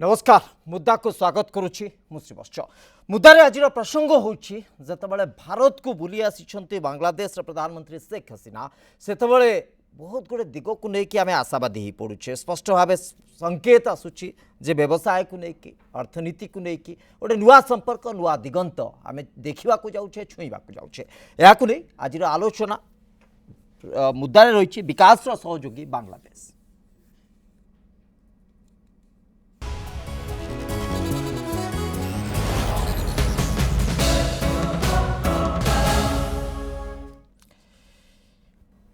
नमस्कार मुद्दा को स्वागत करुच्ची मुश्रीवश्च मुद्दारे आज प्रसंग होची जतबले भारत को बुली आसी बांग्लादेश प्रधानमंत्री शेख हसीना सेतबले बहुत गुड़े दिग को लेकिन आम आशावादी हो पड़ुचे स्पष्ट भाव संकेत आसूची जे व्यवसाय को लेकिन अर्थनीति को लेकिन गोटे नुआ संपर्क नुआ दिगंत आम देखा जाऊे छुईवा जाऊे या आज आलोचना मुद्दारे रही विकास सहयोगी बांग्लादेश।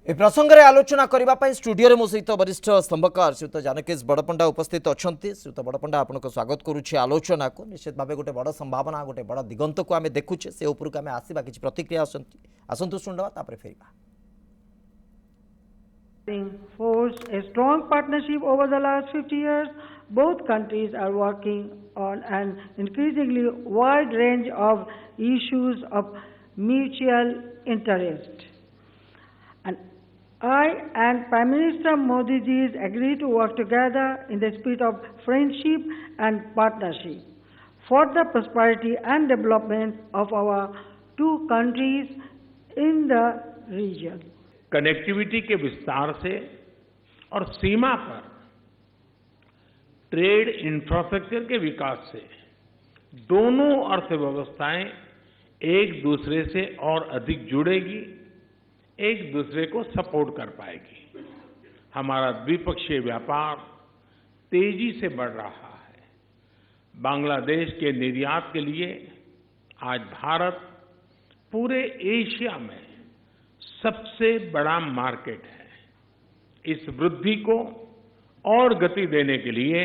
ए प्रसंग में आलोचना करने स्टूडियो मो सहित वरिष्ठ स्तंभकार श्रीयुत जानकेश बड़पंडा उपस्थित अच्छा श्रीयुत बड़पंडा आपको स्वागत करुच्छे आलोचना को निश्चित भाव गोटे बड़ संभावना गोटे बड़ दिगंत को आम देखुचे से उपरक आम आसवा कि प्रतिक्रिया आसतु शुणवा फेरवा। Forged a strong partnership over the last 50 years. Both countries are working on an increasingly wide range of issues of mutual interest. And I and Prime Minister Modi ji agree to work together in the spirit of friendship and partnership for the prosperity and development of our two countries in the region. Connectivity के विस्तार से और सीमा पर trade infrastructure के विकास से दोनों अर्थव्यवस्थाएं एक दूसरे से और अधिक जुड़ेगी, एक दूसरे को सपोर्ट कर पाएगी। हमारा द्विपक्षीय व्यापार तेजी से बढ़ रहा है। बांग्लादेश के निर्यात के लिए आज भारत पूरे एशिया में सबसे बड़ा मार्केट है। इस वृद्धि को और गति देने के लिए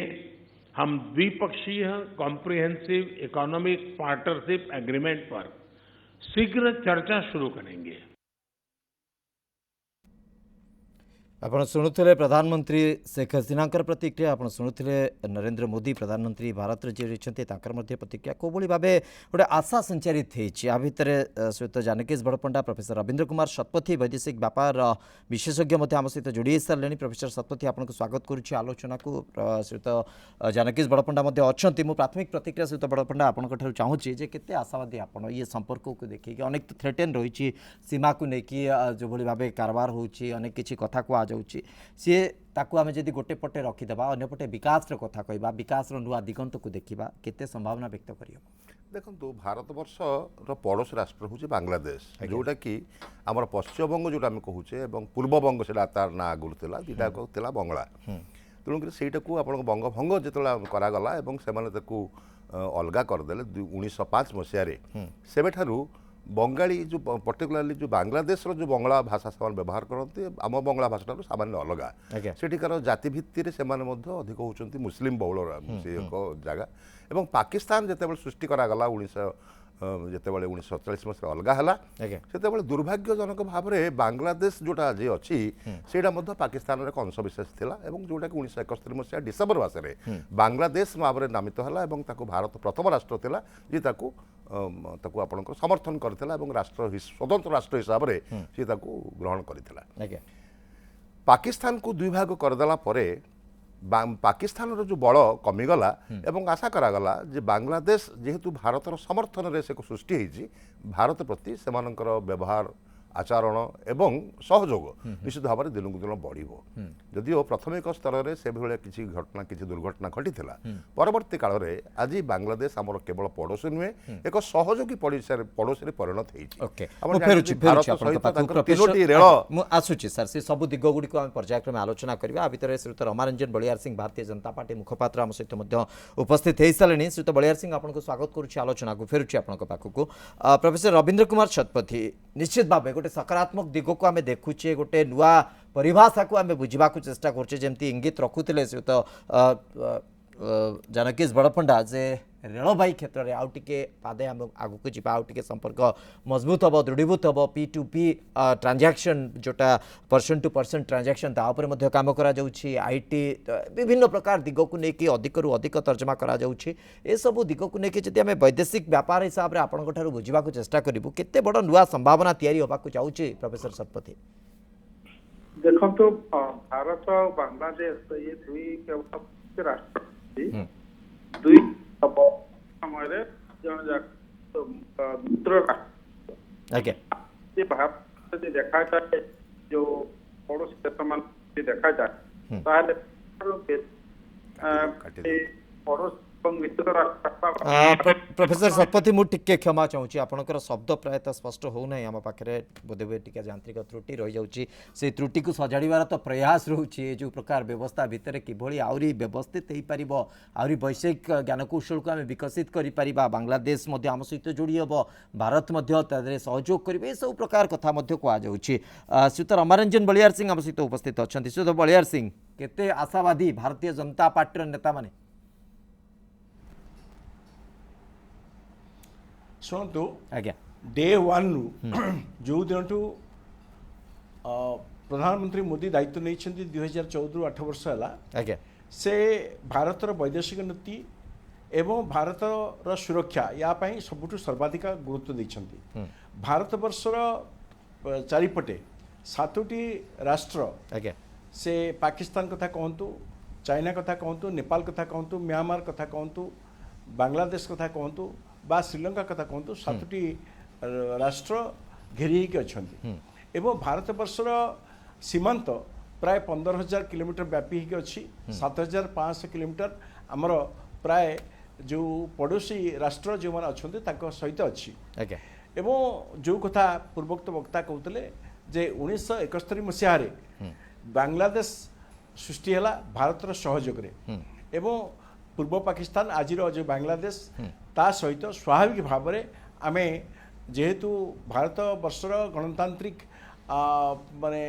हम द्विपक्षीय कॉम्प्रिहेंसिव इकोनॉमिक पार्टनरशिप एग्रीमेंट पर शीघ्र चर्चा शुरू करेंगे। आपण शुणुले प्रधानमंत्री शेख हसीना प्रतिक्रिया, आपण शुणुले नरेंद्र मोदी प्रधानमंत्री भारत जी रही प्रतिक्रिया को भाव गोटे आशा संचारित होती भितर श्रीयुत जानकेश बड़पंडा प्रोफेसर रविंद्र कुमार शतपथी वैदेशिक व्यापार विशेषज्ञ आम सहित जोड़ी सारे। प्रोफेसर शतपथी आपको स्वागत करुच्ची आलोचना को। श्रीयुत जानकेश बड़पंडा अच्छा मु प्राथमिक प्रतिक्रिया श्रीयुत बड़पंडा आपंठ चाहूँगी जे केते आशावादी आप ये संपर्क को देखिए अनेक तो थ्रेटेन रही सीमा को लेकिन जो भाव कारबार होची अनेक किसी कथा कह सी ताकू आम जदि गोटे पटे रखीदेवा अंपटे विकास कथा कहवा विकास नुआ दिगंत को देखा केते संभावना व्यक्त कर। देखो भारत वर्ष पड़ोस राष्ट्र हूँ बांग्लादेश जोटा कि आम पश्चिमबंग जो कहूचे पूर्वबंग से तार ना आगुरी दुटा बंगला तेणुक से बंगभंग जो करागला से अलग करदे 1905 मसीह से बंगाली जो पर्टिकुलरली जो बांग्लादेश जो बंगला भाषा से व्यवहार करते आम बंगला भाषा सामान्य अलग सेठिकार जाति भित्ति से अधिक होती मुस्लिम बहुल से एक जगह एवं पाकिस्तान जिते सृष्टि करागला 1947 मसीह अलग है से दुर्भाग्यजनक भाव में बांग्लादेश जोटा आज अच्छी से पाकिस्तान एक अंश विशेष था जोटा कि 1971 मसीहा डिसेम्बर मसरे बांग्लादेश भाव में नामित है भारत प्रथम राष्ट्र था जी आपणकर समर्थन करथिला राष्ट्र स्वतंत्र राष्ट्र हिसाब से सी ग्रहण करथिला। पाकिस्तान को दुई भाग करदेला परे पाकिस्तान जो बल कमिगला एवं आशा करागला जे बांग्लादेश जेहेतु भारतर समर्थन रे से सृष्टि होती भारत प्रति सेमानकर व्यवहार आचरण एवं सहयोग निश्चित भाव में दिन को दिन बढ़ो जदिओ प्राथमिक स्तर में से भाई किसी घटना किसी दुर्घटना घटी परवर्ती काल में आज बांग्लादेश आमर केवल पड़ोशी नुहे एक सहयोगी पड़ोशी परिणत आसूची सर से सब दिग गुड़िक पर्यायक्रमे आलोचना करवा भितर श्रीयुत रमारंजन बलियार सिंह भारतीय जनता पार्टी मुखपात्र आम सहित उपस्थित हो सारे। श्रीयुत बलियार सिंह आपको स्वागत करुच्ची आलोचना को फेरुच्ची आपको प्रोफेसर रविंद्र कुमार शतपथी निश्चित भाव गोटे सकारात्मक दिग को आम देखुचे गोटे नुआ परिभाषा को आम बुझा चेष्टा करुचे जमती इंगित रखुले श्रीयुत जानकेश बड़पंडा जे रेलबाई क्षेत्र में आउ टे पादे आम आगू जा आउ टे संपर्क मजबूत हम दृढ़ीभूत हम P2P ट्रांजैक्शन जोटा पर्सन टू पर्सन ट्रांजैक्शन तापर काम करा IT विभिन्न प्रकार दिग को लेकिन अधिक रु अधिक तर्जमा करा सब दिग को लेकिन जब आम वैदेशिक व्यापार हिसाब से आपंठ बुझा चेष्टा करूँ केते बड़ नुआ संभावना तैयारी होगा चाहिए प्रोफेसर शतपथी। देखो भारत और बांग्लादेश ये दुई राष्ट्र दुई समय जन मित्र राष्ट्र आज्ञा से भारत यदि देखा जाए जो पड़ोसी देश मान देखा जाए ताहले पड़ोस मित्र राष्ट्र प्रोफेसर शतपथी मु टिके क्षमा चाहूँगी आपणकर शब्द प्रायतः स्पष्ट होना आम पाखे बोधे टिके यांत्रिक त्रुटि रही जाऊँगी से त्रुटि को सजाड़ार तो प्रयास रोचे जो प्रकार व्यवस्था भितर किभली आहरी व्यवस्थित हो पार आहरी वैषयिक ज्ञानकौशल को आम विकसित कर बांग्लादेश आम सहित जोड़ी हम भारत सहयोग करेंगे ये सब प्रकार कथा कहुच्छी श्रीयुत रमारंजन बलियार सिंह आम सहित उपस्थित अच्छा श्रीयुत बलियार सिंह केते आशावादी भारतीय जनता पार्टी नेता माने शुणु आज्ञा डे वन जो दिन प्रधानमंत्री मोदी दायित्व नहीं 2014 8 वर्ष है आज्ञा से भारतर वैदेशिक नीति एवं भारतर सुरक्षा यापाई सबुठ सर्वाधिक गुरुत्व देते भारत वर्षर चारिपटे 7टी राष्ट्र आज्ञा से पाकिस्तान कथा कहतु चाइना कथा कहतु नेपाल कथा कहतु म्यांमार कथा कहतु बांग्लादेश कथा कहतु बा श्रीलंका कथा कहतु 7टी राष्ट्र घेरी अच्छा एवं भारत वर्षर सीमांत प्राय 15,000 किलोमीटर व्यापी अच्छी 7,500 किलोमीटर आमर प्राय जो पड़ोसी राष्ट्र जो मैंने अच्छा सहित अच्छी एवं जो कथा पूर्वोक्त वक्ता कहते जे 1971 मसीह बांग्लादेश सृष्टि है भारतर सहयोग एवं पूर्व पाकिस्तान आज जो बांग्लादेश ता सहित स्वाभाविक भाव में आम जेहेतु भारत वर्षर गणतांत्रिक माने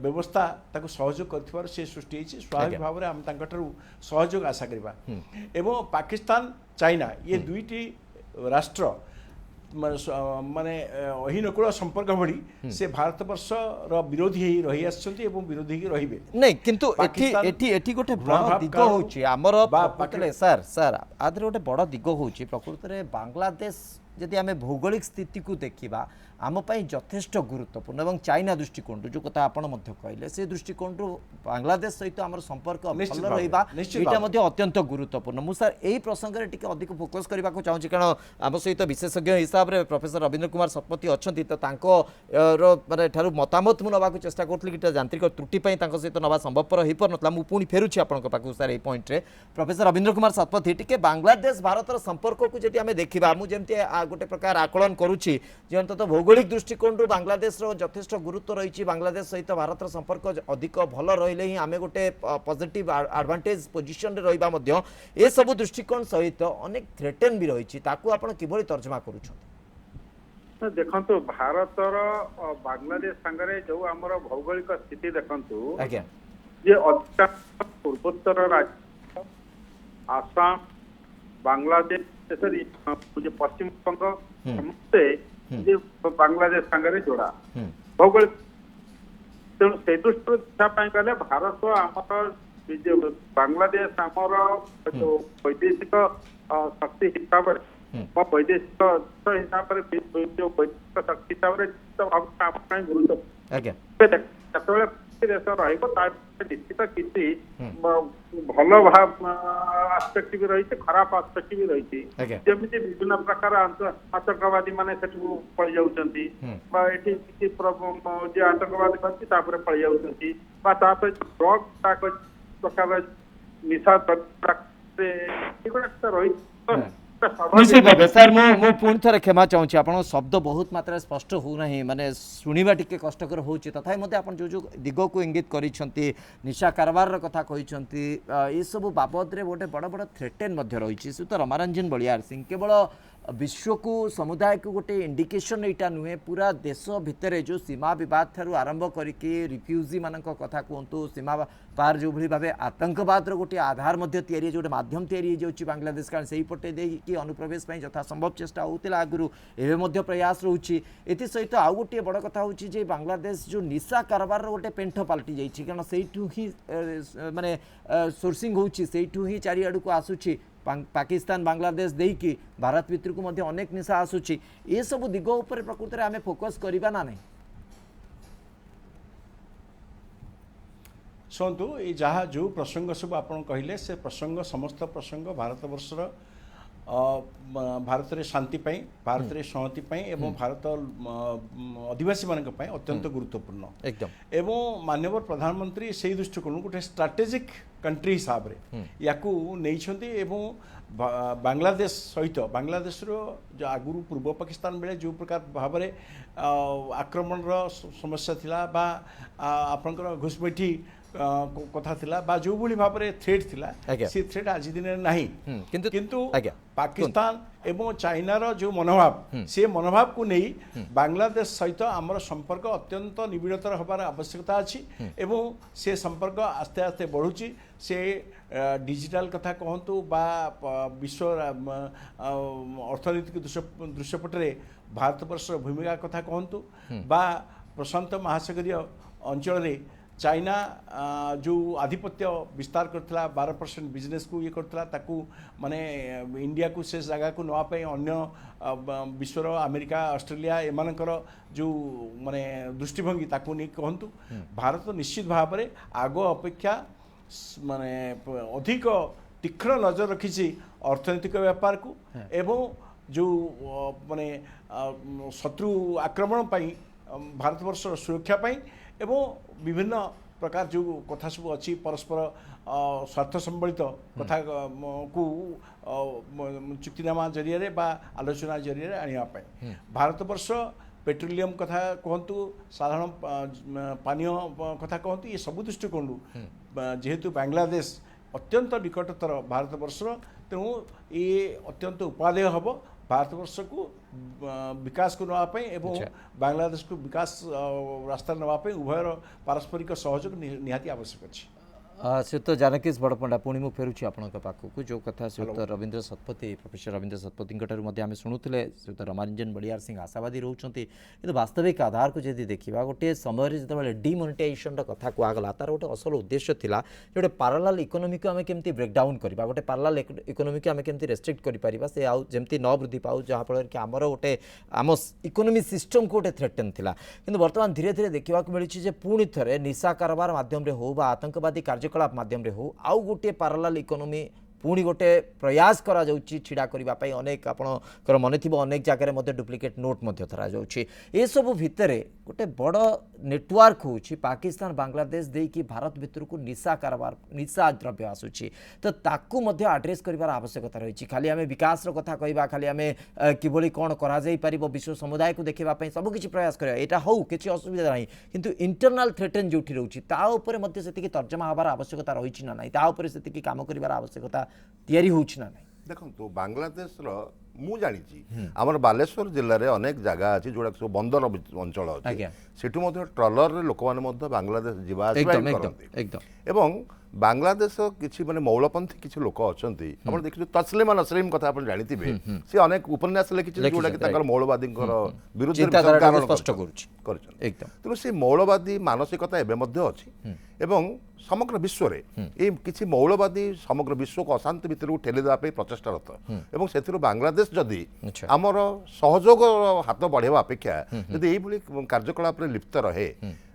व्यवस्था ताको सहयोग कर से सृष्टि स्वाभाविक भाव में आम सहयोग आशा करवा एवं पाकिस्तान चाइना ये दुईटी राष्ट्र माने अहिनकूल संपर्क भली से भारत वर्ष विरोधी ही रही आछंती एवं विरोधी ही रहिबे नहीं किंतु एठी गोटे बड़ दिग होची हमर प्रकृतले सर सर आदरे गोटे बड़ दिग होची प्रकृतले बांग्लादेश यदि आम भौगोलिक स्थिति को देखा आम यथेष्ट गुरुत्वपूर्ण और चाइना दृष्टिकोण जो कथा आपण कहले से दृष्टिकोण बांग्लादेश सहित आम संपर्क भल रहा अत्यंत गुरुत्वपूर्ण मुझे यही प्रसंग में टी अधिक फोकस करने को चाहूँगी कारण आम सहित विशेषज्ञ हिसाब से प्रोफेसर रवींद्र कुमार शतपथी अच्छा तो माने ठारू मतामत मुझे नाक चेष्टा करी यांत्रिक त्रुटि सहित नवा संभवपर हो पार ना पुणी फेरुची आपको सर ये पॉइंट रे प्रोफेसर रवींद्र कुमार शतपथी टी बांग्लादेश भारत संपर्क को जब आम देखा मुझे गोटे प्रकार आकलन करुच्ची अंततः भौगोलिक दृष्टिकोण बांग्लादेश यथेष्ट गुरुत्व रही बांग्लादेश सहित भारत संपर्क अधिक भल रही ही आम गोटे पॉजिटिव एडवांटेज पोजिशन रे रहा ये सब दृष्टिकोण सहित अनेक थ्रेटेन भी रही आपड़ किभली तर्जमा करुछन देखो भारतर बांग्लादेश सांगरे जो आमर भौगोलिक स्थिति देखु आज्ञा जे अधिकांश पूर्वोत्तर राज्य आसाम बांग्लादेश मुझे पश्चिम बंग समस्ते बांग्लादेश सांगरे जोड़ा भौगोलिक तेणु से दृष्टि देखा गले भारत आमर बांग्लादेश आमर जो वैदेशिक शक्ति हिसाब से वैदेशिक हिसाब से जो वैदेशिक शक्ति हिसाब से गुरुत्व देश निश्चित किसी भल भाव आस्पेक्ट भी रही खराब आस्पेक्ट भी रही जमी विभिन्न प्रकार आतंकवादी माने पड़ जाऊँगी आतंकवादी करते पड़ जाऊँगी ड्रग प्रकार निशा रही निश्चित भाव सर मु पुणी थे क्षमा चाहूँगी आप शब्द बहुत मात्रा स्पष्ट होना माने शुणा टी कष्टकर हो तथापि आप जो दिग को इंगित कर निशा कारबार कथा कहते ये सब बाबद में गोटे बड़ बड़ थ्रेटेन रही श्रीयुत रमारंजन बलियार सिंह केवल विश्व को समुदाय को गोटे इंडिकेशन यहाँ नुहे पूरा देश भितर जो सीमा बद ठार आरंभ करके रिफ्यूजी मान कथा कहतु सीमा पार जो भाव आतंकवाद गोटे आधार जो मध्यम या बांग्लादेश कारण से पटे देखिए अनुप्रवेश यथा संभव चेष्टा होता आगु एवं प्रयास रोचे ये सहित आउ गोटे बड़ कथा हूँ बांग्लादेश जो निशा कारबार गोटे पेंठ पलटि जाइए कारण से ही माने सोर्सिंग होठू ही चारिआड़ को आसूची पाकिस्तान बांग्लादेश देकी भारत भितर को मध्य अनेक निशा आसूची ये सब दिग उपर प्रकृत में आम फोकस करवा ना नहीं ଶୁଣନ୍ତୁ ଏ ଯାହା ଯେଉଁ ପ୍ରସଙ୍ଗ ସବୁ ଆପଣ କହିଲେ ସେ ପ୍ରସଙ୍ଗ ସମସ୍ତ ପ୍ରସଙ୍ଗ ଭାରତବର୍ଷର ଭାରତରେ ଶାନ୍ତି ପାଇଁ ଭାରତରେ ସଂହତି ପାଇଁ ଏବଂ ଭାରତ ଅଧିବାସୀମାନଙ୍କ ପାଇଁ ଅତ୍ୟନ୍ତ ଗୁରୁତ୍ୱପୂର୍ଣ୍ଣ एकदम ଏବଂ ମାନ୍ୟବର ପ୍ରଧାନମନ୍ତ୍ରୀ ସେଇ ଦୃଷ୍ଟିକୋଣରୁ ଗୋଟେ ଷ୍ଟ୍ରାଟେଜିକ୍ କଣ୍ଟ୍ରି ହିସାବରେ ୟାକୁ ନେଇଛନ୍ତି ଏବଂ ବାଂଲାଦେଶ ସହିତ ବାଂଲାଦେଶର ଆଗରୁ ପୂର୍ବ ପାକିସ୍ତାନ ବେଳେ ଯେଉଁ ପ୍ରକାର ଭାବରେ ଆକ୍ରମଣର ସମସ୍ୟା ଥିଲା ବା ଆପଣଙ୍କର ଘୁଷବୈଠି କଥା ଥିଲା ବା ଯେଉଁଭଳି ଭାବରେ ଥ୍ରେଟ୍ ଥିଲା ଆଜ୍ଞା। ସେ ଥ୍ରେଟ୍ ଆଜି ଦିନରେ ନାହିଁ କିନ୍ତୁ ଆଜ୍ଞା। ପାକିସ୍ତାନ ଏବଂ ଚାଇନାର ଯେଉଁ ମନୋଭାବ ସେ ମନୋଭାବକୁ ନେଇ ବାଂଲାଦେଶ ସହିତ ଆମର ସମ୍ପର୍କ ଅତ୍ୟନ୍ତ ନିବିଡ଼ତର ହେବାର ଆବଶ୍ୟକତା ଅଛି ଏବଂ ସେ ସମ୍ପର୍କ ଆସ୍ତେ ଆସ୍ତେ ବଢ଼ୁଛି ସେ ଡିଜିଟାଲ କଥା କହନ୍ତୁ ବା ବିଶ୍ୱ ଅର୍ଥନୈତିକ ଦୃଶ୍ୟପଟରେ ଭାରତବର୍ଷର ଭୂମିକା କଥା କହନ୍ତୁ ବା ପ୍ରଶାନ୍ତ ମହାସାଗରୀୟ ଅଞ୍ଚଳରେ ଚାଇନା ଯେଉଁ ଆଧିପତ୍ୟ ବିସ୍ତାର କରିଥିଲା 12% ବିଜନେସକୁ ଇଏ କରିଥିଲା ତାକୁ ମାନେ ଇଣ୍ଡିଆକୁ ସେ ଜାଗାକୁ ନେବା ପାଇଁ ଅନ୍ୟ ବିଶ୍ୱର ଆମେରିକା ଅଷ୍ଟ୍ରେଲିଆ ଏମାନଙ୍କର ଯେଉଁ ମାନେ ଦୃଷ୍ଟିଭଙ୍ଗୀ ତାକୁ ନେଇ କହନ୍ତୁ ଭାରତ ନିଶ୍ଚିତ ଭାବରେ ଆଗ ଅପେକ୍ଷା ମାନେ ଅଧିକ ତୀକ୍ଷ୍ଣ ନଜର ରଖିଛି ଅର୍ଥନୈତିକ ବ୍ୟାପାରକୁ ଏବଂ ଯେଉଁ ମାନେ ଶତ୍ରୁ ଆକ୍ରମଣ ପାଇଁ ଭାରତବର୍ଷର ସୁରକ୍ଷା ପାଇଁ ଏବଂ ବିଭିନ୍ନ ପ୍ରକାର ଯେଉଁ କଥା ସବୁ ଅଛି ପରସ୍ପର ସ୍ୱାର୍ଥ ସମ୍ବଳିତ କଥାକୁ ଚୁକ୍ତିନାମା ଜରିଆରେ ବା ଆଲୋଚନା ଜରିଆରେ ଆଣିବା ପାଇଁ ଭାରତବର୍ଷ पेट्रोलियम कथा कहतु साधारण पानीय कथा कहतु ये सब दृष्टिकोण जेहेतु बांग्लादेश अत्यंत निकटतर भारतवर्षर तेणु ये अत्यंत उपादेय हम भारतवर्ष को विकास को नापी एवं बांग्लादेश को विकास रास्ता नापी उभयर पारस्परिक सहयोग निहाती आवश्यक अच्छी श्रीयुत जानकीश बड़पंडा पुणी मुझे फेरुची आपण पाखक जो कथा श्रीयुत रवींद्र शतपथी प्रोफेसर रवींद्र शतपथी आम शुणुले श्रीयुत रमारंजन बलियार सिंह आशावादी रोचंती किंतु वास्तविक आधार को जदि देखा गोटे समय जो डिमोनेटाइजेशन कथा कहगला तार गोटे असल उद्देश्य थिला गोटे पारालाल इकोनोमी को आम केमती ब्रेकडाउन करवा गोटे पारालाल इकोनोमी को आम केमती रेस्ट्रिक्ट कर से आउ जमती न वृद्धि पाऊ जहाँफल कि आमर गोटे आम इकोनोमी सिस्टम को गोटे थ्रेटन थिला किंतु वर्तमान धीरे धीरे देखा मिली पुणी थे निशा कारोबार माध्यम हो आतंकवादी कार्यकलाप माध्यम हो आउ गोटे पारालाल इकोनोमी पुणी गोटे प्रयास करा जाउची छिड़ा करिबा पई अनेक आपणकर मने थिबो अनेक जगह मध्ये डुप्लिकेट नोट मध्ये धरा जाउची ए सब भितरे गोटे बड़ नेटवर्क होउची पाकिस्तान बांग्लादेश देई कि भारत भितर को निशा कारबार निशा द्रव्य आसुची तो ताकू मध्ये एड्रेस करिवार आवश्यकता रहिची खाली आमे विकास रो कथा कहिबा खाली आमे किबोली कोन करा जाई परिबो विश्व समुदाय को देखिबा पई सब किछि प्रयास करिया एटा होउ किछि असुविधा नाही किंतु इंटरनल थ्रेटन जोठी रहउची ता ऊपर मध्ये सेति कि तर्जमा हबार आवश्यकता रहिची ना नाही ता ऊपर सेति कि काम करिवार आवश्यकता तैयारी होउची ना नाही देखो बांग्लादेश मु जानी आम बालेश्वर जिले में अनेक जगह अच्छी जोड़ा सब बंदर अंचल अच्छे सेठू ट्रलर लोक मैंने बांग्लादेश जावास बांग्लादेश किसी माने मौलपंथी किसी लोक अच्छा आप देखिए तस्लिमा नसरीम कथा आप जानते सी अनेक उपन्यास लिखी जोटा कि मौलवादी विरुद्ध तेणु से मौलवादी मानसिकता एवं अच्छी एवं समग्र विश्व में किसी मौलवादी समग्र विश्व को अशांति भितर ठेलीदेवाई प्रचेषारत एवं से बांग्लादेश जदि आमर सहयोग हाथ बढ़ावा अपेक्षा जदि यही कार्यकलाप लिप्त रहे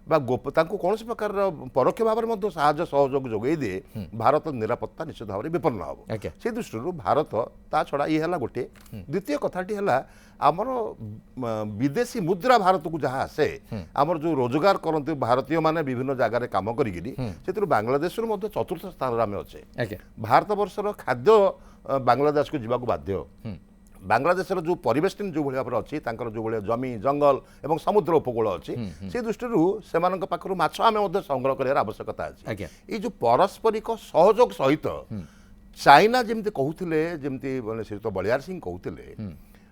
कौन प्रकार परोक्ष भाव में साहाय्य सहयोग जोगे दिए भारत निरापत्ता निश्चित भाव में विपन्न हम से दृष्टि भारत ता छड़ा ये है गोटे द्वितीय कथाटी है आमर विदेशी मुद्रा भारत को जहाँ आसे आमर जो रोजगार करते भारतीय माने विभिन्न जगह काम करी से बांग्लादेश चतुर्थ स्थान आम अच्छे भारत वर्षर खाद्य बांग्लादेश को जीवा बाध्य बांग्लादेशर जो परिवेष्टन जो भाव अच्छी जो भाई जमी जंगल एवं समुद्र उपकूल अच्छी से दृष्टि से माछ आम संग्रह कर आवश्यकता अच्छी ये जो पारस्परिक सहयोग सहित चाइना जमी कहते जमी श्रीयुत बलियार सिंह कहते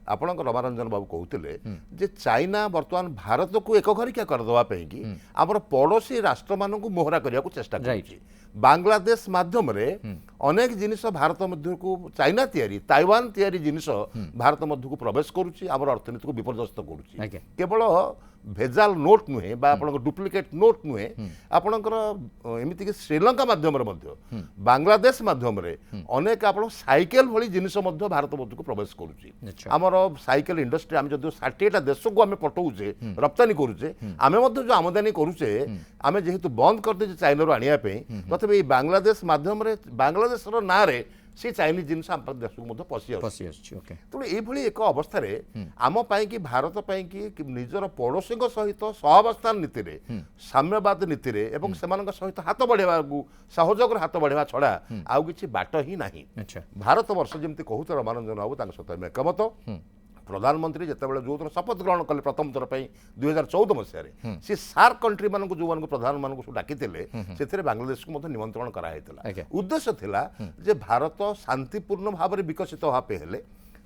आपण रमारंजन बाबू कहते चाइना बर्तमान भारत को एक घरिका करदेवाई कि आमर पड़ोशी राष्ट्र मान मोहरा करने को चेष्टा कर बांग्लादेश माध्यम अनेक जिनिस भारत मध्य को चाइना तैयारी ताइवान तैयारी जिनिस भारत मध्य को प्रवेश करुच्ची आमर अर्थनीति को विपर्यस्त करुच्ची केवल भेजाल नोट नुहे बा आपन डुप्लिकेट नोट नुहे आपनकर एमिति कि श्रीलंका माध्यम रे मध्य बांग्लादेश माध्यम रे अनेक आपन साइकेल भली जिनिस मध्य भारत मध्य को प्रवेश करूची अच्छा। हमर साइकेल इंडस्ट्री हम जदि 60टा देश को हम पठाउचे रप्तानी करूचे आमे मध्य जो आमदानी करूचे आमे जेहेतु बंद कर दे चाइना रो आनिया पे तथापि बांग्लादेश माध्यम रे बांग्लादेश रो ना रे से चाइनीज जिनिस हम देश को मध्य पसी पसी आछी ओके तेणु ये एक अवस्था आम कि भारत कि निजर पड़ोशी सहित सहवस्थान नीति रे साम्यवाद नीति रे एवं सेमानक सहित हाथ बढ़ेवा सहयोग हाथ बढ़ेवा छड़ा आउ किछि बाट ही नाही। अच्छा भारत वर्ष जमती कहूत रमानंदन बाबू तांक सहित एकमत प्रधानमंत्री जितेबाला जो शपथ ग्रहण कले प्रथम थर 2014 मसीह सी सार्क कंट्री मान जो मान प्रधान मान डाकी से बांग्लादेश को निमंत्रण कराई उद्देश्य थिला जे भारत शांतिपूर्ण भाव में विकसित हाँपे हेले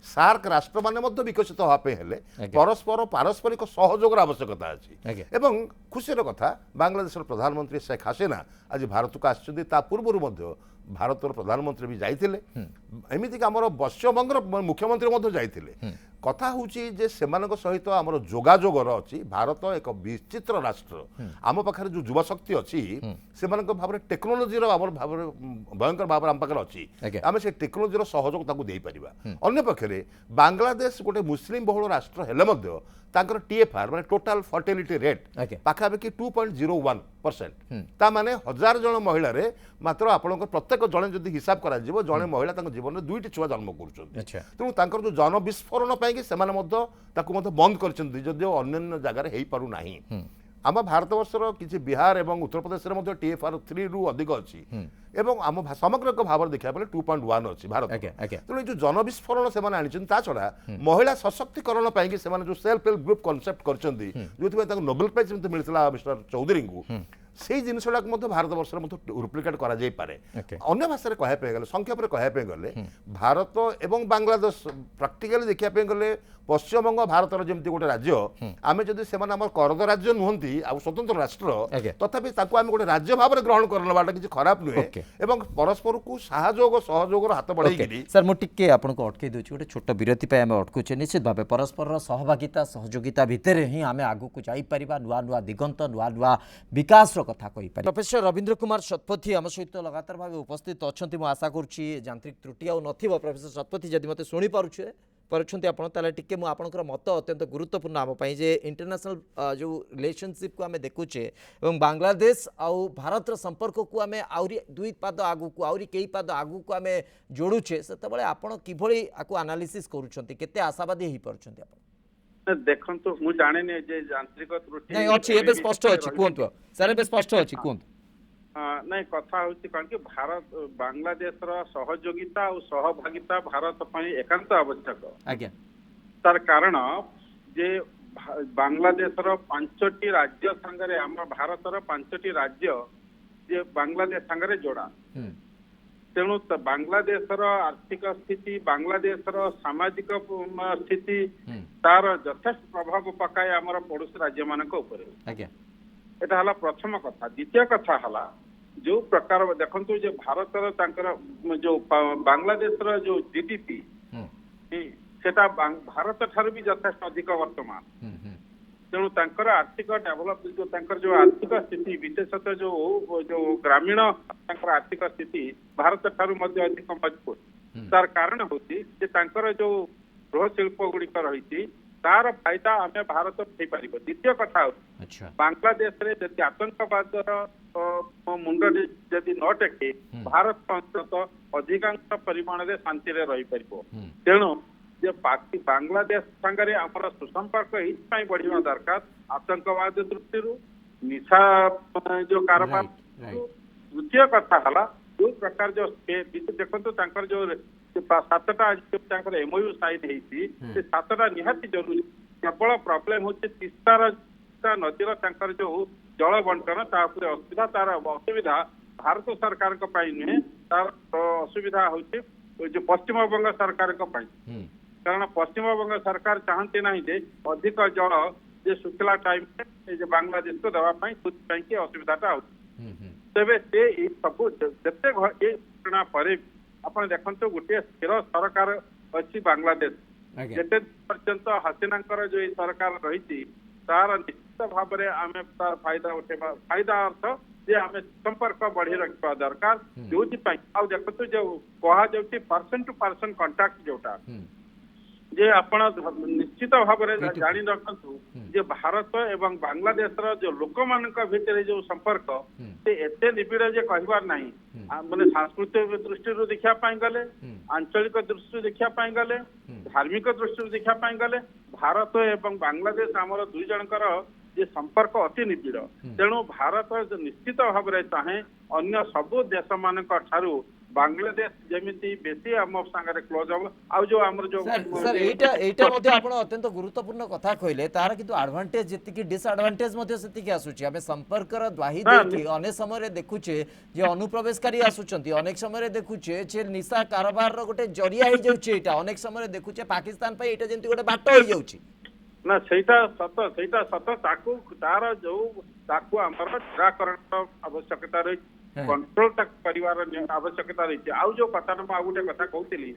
सार्क राष्ट्र माने मध्य विकसित हाँपे हेले परस्पर पारस्परिक सहयोग आवश्यकता अच्छी एवं खुशीर कथा बांग्लादेश प्रधानमंत्री शेख हसीना आज भारत को आसछन्ती ता पूर्व भारत प्रधानमंत्री भी जाइथिले एमितिक आमर पश्चिमबंगर मुख्यमंत्री मध्य जाइथिले कथा होची जे सेमानक सहित आमर जोगाजोगर अछि भारत एक विचित्र राष्ट्र आम पाखरे जो युवा शक्ति अछि सेमानक भाबरे टेक्नोलॉजी रो आमर भाबरे भयंकर भाबरे आम पाखरे अछि आमे से टेक्नोलॉजी रो सहयोग ताकू देई परिबा अन्य पक्षरे बांग्लादेश गोटे मुस्लिम बहुल राष्ट्र हेले मध्य तांकर टीएफआर माने टोटल फर्टिलिटी रेट पाखापाखि 2.01% ता माने 1000 जन महिला रे मात्र आपनकर प्रत्येक जने जदि हिसाब करा जिवो जने महिला तांकर जीवन में 2टी छुआ जन्म करूछन तेणु तांकर जो जन विस्फोरण पाई कि सेमाने मध्य ताकू मध्य बंद करछन जदियो अन्य जगह रे हेई पारु नाही आम भारतवर्षर किसी बिहार एवं उत्तर प्रदेश में टीएफआर 3 रु अधिक अच्छी एवं आम समग्र भाव देखा बेले 2.1 अच्छी भारत तेणु जो जन विस्फोरण से आनी छड़ा महिला सशक्तिकरण पाई जो सेल्फ हेल्प ग्रुप कनसेप्ट कर नोबेल प्राइज मिलता मिस्टर चौधरी को से जिनस भारत वर्ष रूप्लिकेट करे अन्य भाषा कहवाई गले संक्षेप कहवाई गले भारत एवं बांग्लादेश प्राक्टिकली देखा गले पश्चिमबंग भारतर जमी गोटे राज्य आम जदि से करद राज्य नुहति आ स्वतंत्र राष्ट्र तथापि आम गोटे राज्य भाव में ग्रहण करवाटा किसी खराब नुहे एवं परस्पर को सहयोग हाथ बढ़ाई सर मुझे आपको अटकई दूसरी गोटे छोट विरति आम अटकुचे निश्चित भाव परस्पर सहभागिता सहयोगिता भितर ही आम आगू को जापर नुआ नुआ दिगंत नुआ नुआ विकास कथा कही पारे। प्रोफेसर रवींद्र कुमार शतपथी आम सहित लगातार भाव उपस्थित अच्छा मुझे आशा करुच्ची यांत्रिक त्रुटि आउ नथिबो प्रोफेसर शतपथी जदि मते शुणी पारुछे पारुछन्ती आपण ताले टिके मु आपनकर मत अत्यंत गुरुत्वपूर्ण आम पई जे इंटरनेशनल जो रिलेशनशिप को आमे देखुचे एवं बांग्लादेश आउ भारत संपर्क को आमे आउरी दुई पाद आगु को आउरी केई पाद आगु को आमे जोडुचे सेतबेले आपण किभଳି आकु एनालिसिस करूछन्ती केते आशावादी हेई परछन्ती आपण देखंतु मु जाने ने जे यांत्रिक त्रुटि नहीं अछि एबे स्पष्ट अछि कोंतो सर एबे स्पष्ट अछि कोंतो नहीं कथा होची कारण कि भारत बांग्लादेश रो सहयोगिता और सहभागिता भारत पई एकांत आवश्यक आज्ञा तार कारण जे बांग्लादेश रो 5टी राज्य संगरे हम भारत रो 5टी राज्य जे बांग्लादेश संगरे जोड़ा तेणु बांग्लादेश रो आर्थिक स्थिति बांग्लादेश रो सामाजिक स्थिति तार यथेष्ट प्रभाव पकाए आमर पड़ोसी राज्य मानक ऊपर आज्ञा एटा हला प्रथम कथा द्वितीय कथा हला जो प्रकार देखंतु जे भारत रो जो बांग्लादेश रो जो जीडीपी सेटा भारत ठार भी यथेष्ट अधिक वर्तमान तेणु तांकर आर्थिक डेवलपमेंट जो तांकर जो आर्थिक स्थिति विशेषतः जो ग्रामीण तांकर आर्थिक स्थिति भारत ठार मध्ये अधिक मजबूत तार कारण होती जे तांकर जो गृह शिल्प गुड़िक रही तार फायदा आम भारत उठाई पार। द्वितीय कथा बांग्लादेश रे जदि आतंकवाद मुंड जदि न टेके भारत अंततः अधिकांश परिमाण रे शांति रे रही परिबो तेणु जे बांग्लादेश संगरे आमर सुसंपर्क इथपाई बढ़िया दरकार आतंकवाद दृष्टि निशा जो कारोबार द्वितीय कथा हला जो प्रकार जो देखो तांकर जो 7टा एमओयू साइन होती 7टा निहाती जरूरी केवल प्रॉब्लम होचे तीस्ता नदीर तांकर जो जल बंटन तापर असुविधा तार असुविधा भारत सरकार को पाई नुहे तार असुविधा होचे जो पश्चिम बंग सरकार को पाई कारण पश्चिम बंग सरकार चाहते ना जे अधिक जल जे शुक्ला टाइम में बांग्लादेश को देवाई कि असुविधाटा हो तेरे से सब जिते ये घटना पर आप देखो गोटे स्थिर सरकार अच्छी बांग्लादेश जिते पर्यंत हसीना जो सरकार रही तार निश्चित भाव में आम तार फायदा उठेबा फायदा अर्थ जे आम संपर्क बढ़ी रखा दरकार जो देखो जो कह जाऊँ पर्सन टू पर्सन कंटाक्ट जोटा जे आपण निश्चित भाव में जानी रखु जे भारत एवं बांग्लादेश जो लोक मान भितर जो संपर्क से एते निबिड़ जे कहबार नहीं माने सांस्कृतिक दृष्टि देखा गले आंचलिक दृष्टि देखा गले धार्मिक दृष्टि देखा गले भारत एवं बांग्लादेश आमर दुई जनकर जे संपर्क अति निबिड़ तेणु भारत निश्चित भाव में चाहे अन्य सबु देश मान बांग्लादेश जमीती बेसी आम सागर क्लोज हम आउ जो आमर जो सर एटा मध्ये आपण अत्यंत गुरुत्वपूर्ण कथा कहले तार किंतु एडवांटेज जति डिसएडवांटेज मध्ये सेति आसुची आमे संपर्कर द्वाही देकी अनेक समय रे देखुचे जे अनुप्रवेशकारी आसुचंती अनेक समय रे देखुचे जे निशा कारोबार रो गोटे जरिया हे जाउची एटा अनेक समय रे देखुचे पाकिस्तान पई एटा जेंति गोटे बाट हे जाउची ना सेटा सत ताकू तार जो ताकू आमर निराकरण आवश्यकता रही कंट्रोल तक परिवार आवश्यकता रही आउ जो कथा आ गोटे कथा कहती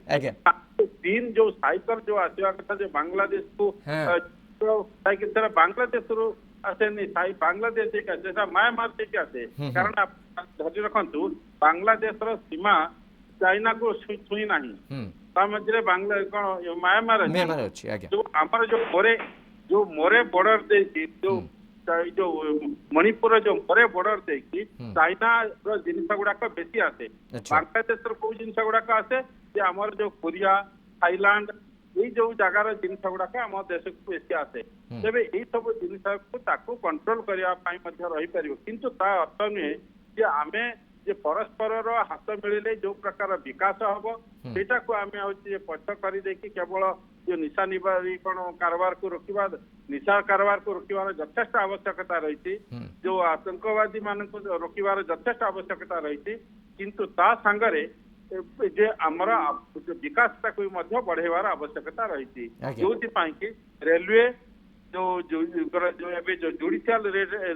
तीन जो साइकिल जो आसवा कथा जो बांग्लादेश को साइकिल बांग्लादेश रू आसेनी बांग्लादेश एक आसे म्यांमार से आसे कारण धरी रखु बांग्लादेश सीमा चाइना को छुई ना मध्य बांग्ला कौन म्यांमार जो आमर जो मोरे बॉर्डर देखी जो मणिपुर जो मोरे बॉर्डर देखी चाइना जिनस गुड़ाक बेसी आसे बांग्लादेश कौ जिनस गुड़ाक आसे आमर जो कोरिया थाईलैंड ये जो जगार जिनस गुड़ाक आम देश को बेसी आसे तेरे यही सब जिनस को कंट्रोल करने रही पार किंतु ता अर्थ नुहे जे आमे जे परस्पर हाथ मिले जो प्रकार विकास हम सेटा को आम पछ कर केवल जो निशा निवारण कारबार को रोकवा निशा कारबार को रोकवार यथेष्ट आवश्यकता रही जो आतंकवादी मान रोकवार यथेष्ट आवश्यकता रही किंतु ता सांगरे जे आमर विकास को बढ़ेवार आवश्यकता रही जो रेलवे जो जुडिशियल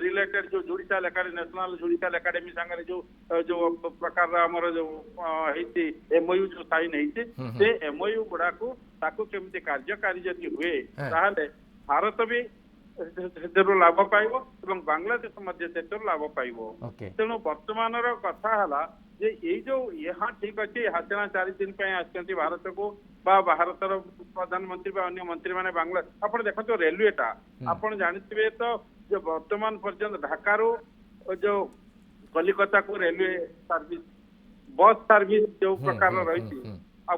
रिलेटेड जो judicial academy national judicial academy सांगे जो प्रकार आमर जो एमओयू जो साइन होती एमओयू गुड़ा को केमती कार्यकारी जदि हुए ताहले भारत भी लाभ पाइब और बांग्लादेश लाभ पाइब तेणु वर्तमान कथा है जे ये जो यहाँ ठीक अच्छे यहाँ 4 दिन आसती भारत को भारत प्रधानमंत्री अन्य मंत्री मैंने बांग्लादेश आप देखो रेलवेटा आप जानते तो जो वर्तमान पर्यंत ढाका जो कलिकता को रेलवे सर्विस बस सर्विस जो प्रकार रही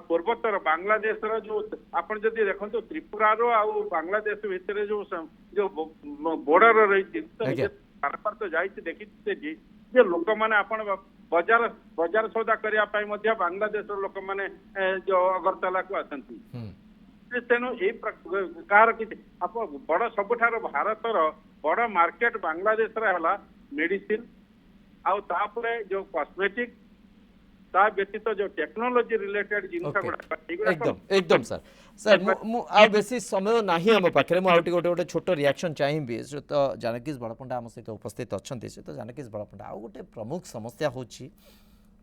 पूर्वोत्तर बांग्लादेश जो आप देखो त्रिपुरा बांग्लादेश भितर जो बॉर्डर रही तो जाइए देखी लोक मैंने आप बजार सौदा करने बांग्लादेश लोक मैंने जो अगरतला को आसती तेणु ये कार बड़ सबुठार भारत बड़ मार्केट बांग्लादेश मेडिसिन आउे जो कॉस्मेटिक ता व्यतीत जो टेक्नोलॉजी रिलेटेड एकदम एकदम सर सर आ बेसी समय नाही हम पाखरे मु आउटी गोटे छोट रिएक्शन चाहिए श्रीत जानकीश बड़पंडा आम सहित उपस्थित अच्छा श्रीत जानकीश बड़पंडा आउ गोटे प्रमुख समस्या होची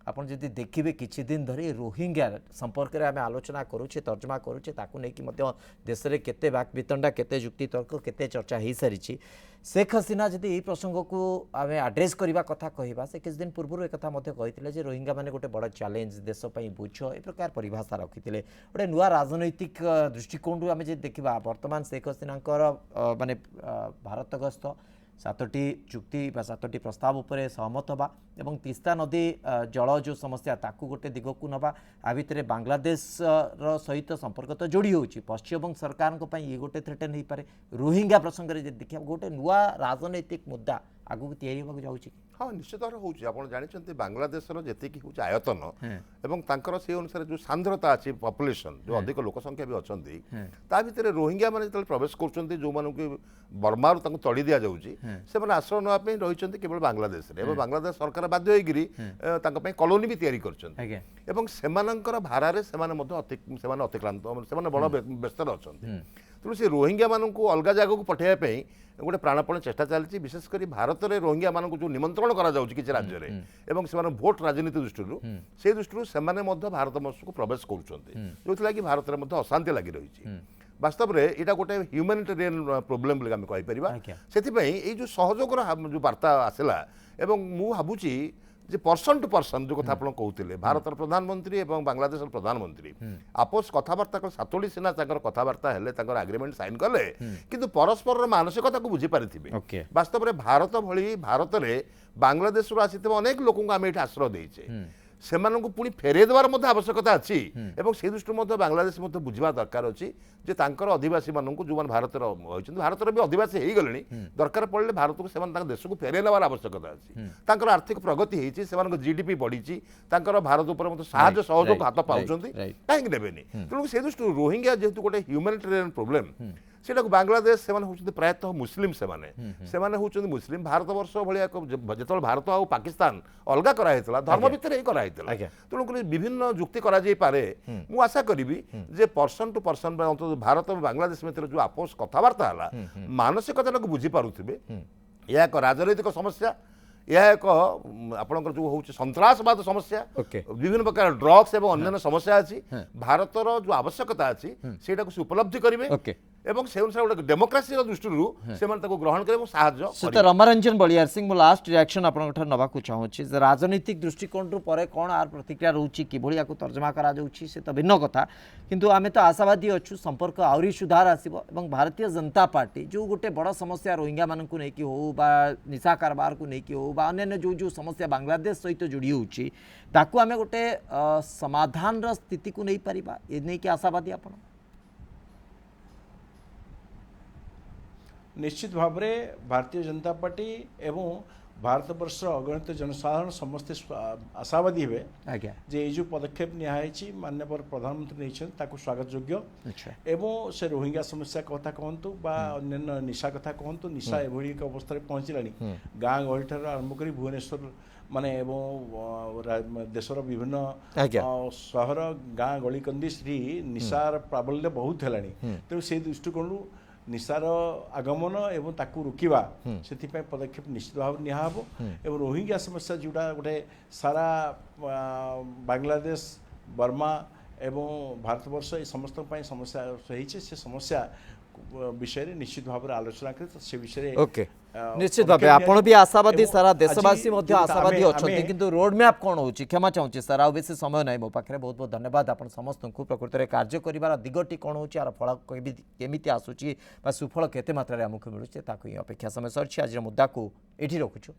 आपन जदि देखिबे किछि दिन धरी रोहिंग्या संपर्क रे आमे आलोचना करूछे तर्जमा करूछे ताकू नै कि मध्य देश रे केते बाक वितंडा केते युक्ति तर्क केते चर्चा हे सारिछि शेख हसीना जदि ए प्रसंग को आमे एड्रेस करबा कथा कहिबा से किछ दिन पूर्व एक कथा मध्य कहिथिले जे रोहिंग्या माने गोटे बड़ चैलेंज देश पई बुझ ए प्रकार परिभाषा रखिथिले गोटे नुवा राजनैतिक दृष्टिकोण रू आमे जे देखिबा वर्तमान शेख हसीनांकर माने भारत गस्त 7टी चुक्ति 7टी प्रस्ताव उपरे सहमत होबा एवं तीस्ता नदी जल जो समस्या ताकू गोटे दिग को नबा आ भितर बांग्लादेश रो सहित संपर्क तो जोड़ी होची पश्चिमबंग सरकार को ये गोटे थ्रेटन हो पारे रोहिंग्या प्रसंग रे देखिया गोटे नुआ राजनैतिक मुद्दा आगु तैयारी होबा जाउची हाँ निश्चित भाव होची आपण जानिछन्ते बांग्लादेश रो जेतिकी होची आयतन एवं तांकर से अनुसार जो सांद्रता अछि पॉपुलेशन जो अधिक लोक संख्या भी अछंती ता भितर रोहिंग्या माने जतल प्रवेश करछन्ती जो मानु के बर्मा रो तांको तळी दिया जाउची से माने आश्रय नवा पे रहिछन्ती केवल बांग्लादेश रे एवं बांग्लादेश सरकार बाध्य होइगिरी तांको पे कॉलोनी भी तयारी करछन्ती एवं सेमानंकर भारा रे सेमाने मध्य सेमाने अतिक्रांत सेमाने बड़ व्यस्त अछन्ती तेणु से रोहिंग्या मानक अलग जगह को पठाइबा गोटे प्राणपण चेष्टा चलती विशेषकर भारत में रोहिंग्या मानक जो निमंत्रण करा किसी राज्य में से भोट राजनीति दृष्टि से दृष्टि से भारत वर्ष को प्रवेश कर जो कि भारत में अशांति लगी रही বাস্তব রে এটা গোটে হ্যুমানিটেরিয়ান প্রোবলেম বলে আমি কইপারিবা আজ্ঞা। সেথিপাই এই যে সহযোগর যে বার্তা আসিলা এবং মু ভাবুছি যে পর্সন টু পর্সন যে কথা আপনার কହୁଥିଲେ ভারতের প্রধানমন্ত্রী এবং বাংলাদেশের প্রধানমন্ত্রী আপোষ কথাবার্তা সাতোড়ি সিনা তাঁর কথাবার্তা হলে তাঁর আগ্রিমেন্ট সাইন কলে কিন্তু পরস্পরর মানসিকতা বুঝি পারিথিবে ওকে। বাস্তବରେ ଭାରତ ଭଳି ଭାରତରେ ବାଂଲାଦେଶରୁ ଆସିଥିବା ଅନେକ ଲୋକଙ୍କୁ ଆମେ ଏଠି ଆଶ୍ରୟ ଦେଇଛେ ସେମାନଙ୍କୁ ପୁଣି ଫେରେଇ ଦେବାର ମଧ୍ୟ ଆବଶ୍ୟକତା ଅଛି ଏବଂ ସେ ଦୃଷ୍ଟିରୁ ମଧ୍ୟ ବାଂଲାଦେଶ ମଧ୍ୟ ବୁଝିବା ଦରକାର ଅଛି ଯେ ତାଙ୍କର ଅଧିବାସୀମାନଙ୍କୁ ଯେଉଁମାନେ ଭାରତରେ ରହିଛନ୍ତି ଭାରତରେ ବି ଅଧିବାସୀ ହେଇଗଲେଣି ଦରକାର ପଡ଼ିଲେ ଭାରତକୁ ସେମାନେ ତାଙ୍କ ଦେଶକୁ ଫେରେଇ ନେବାର ଆବଶ୍ୟକତା ଅଛି ତାଙ୍କର ଆର୍ଥିକ ପ୍ରଗତି ହେଇଛି ସେମାନଙ୍କ ଜିଡିପି ବଢ଼ିଛି ତାଙ୍କର ଭାରତ ଉପରେ ମଧ୍ୟ ସାହାଯ୍ୟ ସହଯୋଗ ହାତ ପାଉଛନ୍ତି କାହିଁକି ନେବେନି ତେଣୁ ସେ ଦୃଷ୍ଟିରୁ ରୋହିଙ୍ଗ୍ୟା ଯେହେତୁ ଗୋଟେ ହ୍ୟୁମାନିଟେରିଆନ୍ ପ୍ରୋବ୍ଲେମ୍ সেটাকে বাংলাদেশ সেমানে হচ্ছেন প্রায়তঃ মুসলিম সেমানে হচ্ছেন মুসলিম ভারতবর্ষ ভায়া যেতবে ভারত আর পাকিস্তান অলগা করা হয়েছিল ধর্ম ভিতরে হি করা হয়েছিল তেণুকরি বিভিন্ন যুক্তি করা যাই পারে মু আশা করিবি যে পর্সন টু পর্সন অন্তত ভারত এবং বাংলাদেশ ভিতরে যে আপোষ কথাবার্তা হলা মানসিকতাটাকে বুঝি পারুথিবে ଏହା ଏକ ରାଜନୈତିକ ସମସ୍ୟା ଏହା ଏକ ଆପଣଙ୍କର ଯେଉଁ ହେଉଛି ସନ୍ତ୍ରାସବାଦ ସମସ୍ୟା ବିଭିନ୍ନ ପ୍ରକାର ଡ୍ରଗ୍ସ ଏବଂ ଅନ୍ୟାନ୍ୟ ସମସ୍ୟା ଅଛି ଭାରତର ଯେଉଁ ଆବଶ୍ୟକତା ଅଛି ସେଇଟାକୁ ସେ ଉପଲବ୍ଧି କରିବେ এবং সেই অনুসারে গোটে ডেমোক্রাসির দৃষ্টিରୁ ସେମାନେ ତାକୁ ଗ୍ରହଣ କରିବେ ଏବଂ ସାହାଯ୍ୟ ସେତ ରମାରଞ୍ଜନ ବଳିଆର ସିଂ ମୁଁ ଲାଷ୍ଟ ରିଆକ୍ସନ ଆପଣଙ୍କ ଠାରୁ ନେବାକୁ ଚାହୁଁଛି ଯେ ରାଜନୈତିକ ଦୃଷ୍ଟିକୋଣରୁ ପରେ କ'ଣ ଆର ପ୍ରତିକ୍ରିୟା ରହୁଛି କିଭଳି ୟାକୁ ତର୍ଜମା କରାଯାଉଛି ସେ ତ ଭିନ୍ନ କଥା କିନ୍ତୁ ଆମେ ତ ଆଶାବାଦୀ ଅଛୁ ସମ୍ପର୍କ ଆହୁରି ସୁଧାର ଆସିବ ଏବଂ ଭାରତୀୟ ଜନତା ପାର୍ଟି ଯେଉଁ ଗୋଟେ ବଡ଼ ସମସ୍ୟା ରୋହିଙ୍ଗାମାନଙ୍କୁ ନେଇକି ହେଉ ବା ନିଶା କାରବାରକୁ ନେଇକି ହେଉ ବା ଅନ୍ୟାନ୍ୟ ଯେଉଁ ସମସ୍ୟା ବାଂଲାଦେଶ ସହିତ ଯୋଡ଼ି ହେଉଛି ତାକୁ ଆମେ ଗୋଟେ ସମାଧାନର ସ୍ଥିତିକୁ ନେଇପାରିବା ଏ ନେଇକି ଆଶାବାଦୀ ଆପଣ निश्चित भाव में भारतीय जनता पार्टी एवं भारतवर्ष अगणित जनसाधारण समस्ते आशावादी हे जे जो पदक्षेप नियाई माननीय प्रधानमंत्री नहीं स्वागत योग्य एवं से रोहिंग्या समस्या कथा कहतु अन्य निशा कथा कहतु निशा एभली एक अवस्था पहुँचला गाँ गहली ठार आरंभ कर भुवनेश्वर माने देशर विभिन्न सहर गाँ गली कंदी निशार प्राबल्य बहुत है तेणु से दृष्टिकोण निशार आगमन एवं ताकू रोकवा से पदक्षेप निश्चित भाव निहब एवं रोहिंग्या समस्या जोड़ा गोटे सारा बांग्लादेश बर्मा एवं भारतवर्ष ये समस्त समस्या से समस्या विषय निश्चित भाव में आलोचना कर से विषय ओके निश्चित भाव आपण भी आशावादी सारा देशवासी आशावादी अच्छा किंतु रोड मैप कौन हो क्षमा चाहूँगी सर आ बेसी समय ना मो पाखे बहुत बहुत धन्यवाद आप समस्त को प्रकृत में कार्य कर दिगटी कौन हो फल केमी आसूँ सुफल केते मात्रा आमको मिलूचे अपेक्षा समय सर आज मुद्दा को ये रखुचु।